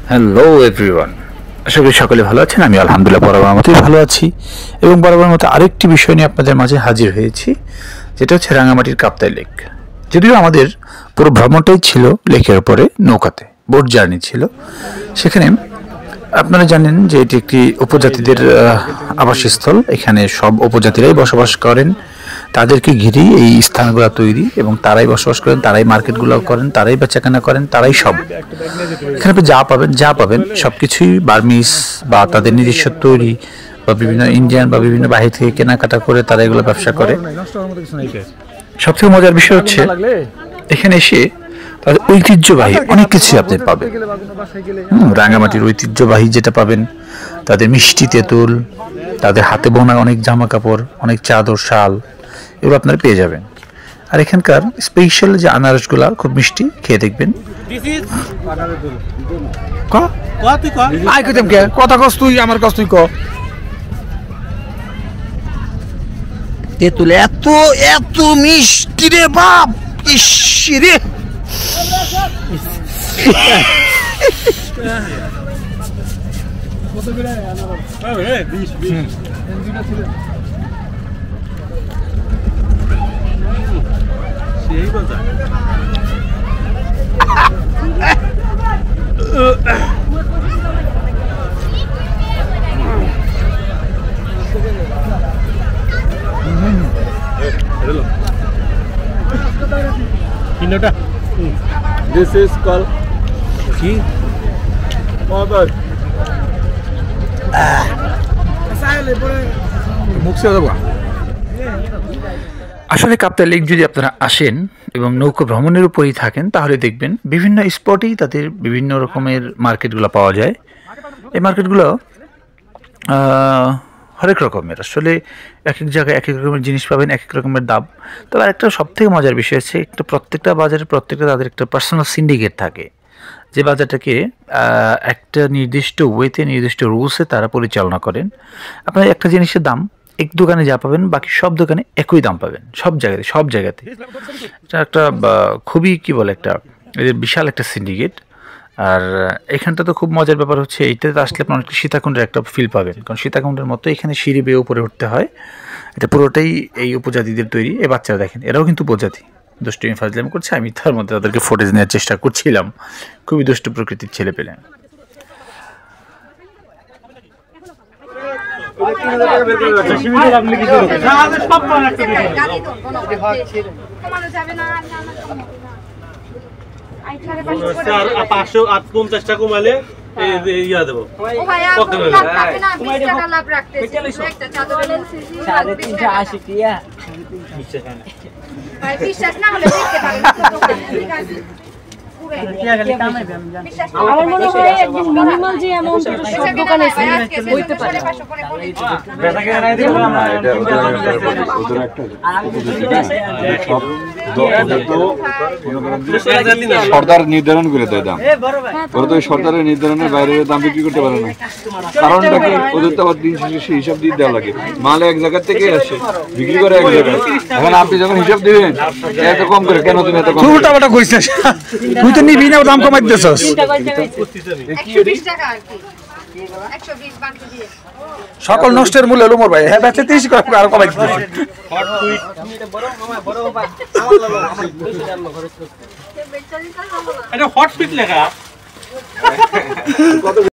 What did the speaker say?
Hello everyone, আশা করি সকলে ভালো আছেন। আমি আলহামদুলিল্লাহ বরাবর মতোই ভালো আছি এবং বরাবর মতো আরেকটি বিষয় নিয়ে আপনাদের মাঝে হাজির হয়েছি, যেটা হচ্ছে রাঙামাটির কাপ্তাই লেক। যদিও আমাদের পুরো ভ্রমণটাই ছিল লেকের উপরে নৌকাতে, বোট জার্নি ছিল। সেখানে আপনারা জানেন যে এটি একটি উপজাতিদের আবাসস্থল। এখানে সব উপজাতিরাই বসবাস করেন, তাদেরকে ঘিরেই এই স্থানগুলো তৈরি এবং তারাই বসবাস করেন, তারাই মার্কেটগুলো করেন, তারাই বেচাকেনা করেন, তারাই সব। এখানে আপনি যা পাবেন সব কিছুই বার্মিস বা তাদের নিজস্ব তৈরি বা বিভিন্ন ইন্ডিয়ান বা বিভিন্ন বাহির থেকে কেনাকাটা করে তারা এগুলো ব্যবসা করে। সবথেকে মজার বিষয় হচ্ছে এখানে এসে তাদের ঐতিহ্যবাহী অনেক কিছু আপনি পাবেন। রাঙামাটির ঐতিহ্যবাহী যেটা পাবেন, তাদের মিষ্টি তেঁতুল, তাদের হাতে বোনা অনেক জামা কাপড়, অনেক চাদর শাল, এগুলো আপনারা পেয়ে যাবেন। আর এখানকার স্পেশাল যে আনারসগুলা খুব মিষ্টি, খেয়ে দেখবেন। কথা কস তুই, আমার কস তুই ক। তেঁতুল এত এত মিষ্টি রে বাপ, ইস রে। This is called কি মদক আসলে কাপ্তাই লেক যদি আপনারা আসেন এবং নৌকা ভ্রমণের উপরেই থাকেন, তাহলে দেখবেন বিভিন্ন স্পটেই তাদের বিভিন্ন রকমের মার্কেটগুলো পাওয়া যায়। এই মার্কেটগুলো হরেক রকমের, আসলে এক এক জায়গায় এক এক রকমের জিনিস পাবেন, এক এক রকমের দাম। তবে একটা সবথেকে মজার বিষয় হচ্ছে প্রত্যেকটা বাজারে তাদের একটা পার্সোনাল সিন্ডিকেট থাকে, যে বাজারটাকে একটা নির্দিষ্ট ওয়েতে নির্দিষ্ট রুলসে তারা পরিচালনা করেন। আপনার একটা জিনিসের দাম এক দোকানে যা পাবেন বাকি সব দোকানে একই দাম পাবেন, সব জায়গাতে। এটা একটা খুবই কি বলে একটা এদের বিশাল একটা সিন্ডিকেট। আর এখানটা তো খুব মজার ব্যাপার হচ্ছে, এইটাতে আসলে আপনি অনেকটা সীতাকুণ্ডের একটা ফিল পাবেন, কারণ সীতাকুণ্ডের মতো এখানে সিঁড়ি বেয়ে উপরে উঠতে হয়। এটা পুরোটাই এই উপজাতিদের তৈরি। এই বাচ্চারা দেখেন, এরাও কিন্তু উপজাতি, দুষ্টুমি ফাজলামি করছে। আমি তার মধ্যে তাদেরকে ফুটেজ নেওয়ার চেষ্টা করছিলাম। খুবই দুষ্টু প্রকৃতির ছেলে পেলে। ইয়া দেবো আমার মনে হয় একদম মিনিমাল যে অ্যামাউন্ট সব দোকানে হইতে পারে। সরকার নির্ধারণ করে দেয় দাম, ওরা তো সরকারের নির্ধারণের বাইরে দাম বিক্রি করতে পারে না। কারণটা কি, ওদের তো আবার দিন শেষে হিসাব দিয়ে দেওয়া লাগে। মাল এক জায়গা থেকে আসে, বিক্রি করে এক জায়গায়। এখন আপনি যখন হিসাব দিবেন এত কম করে কেন, তুমি এত কম উল্টাপাল্টা করিস না, তুই তো নিবি না, দাম কমাই দিতেছস। সকল নষ্টের মূল্য হলো মোর ভাই, হ্যাঁ বেচলে 30 টাকা আর কমাই দিতেছি। এটা হট ফিট লেখা।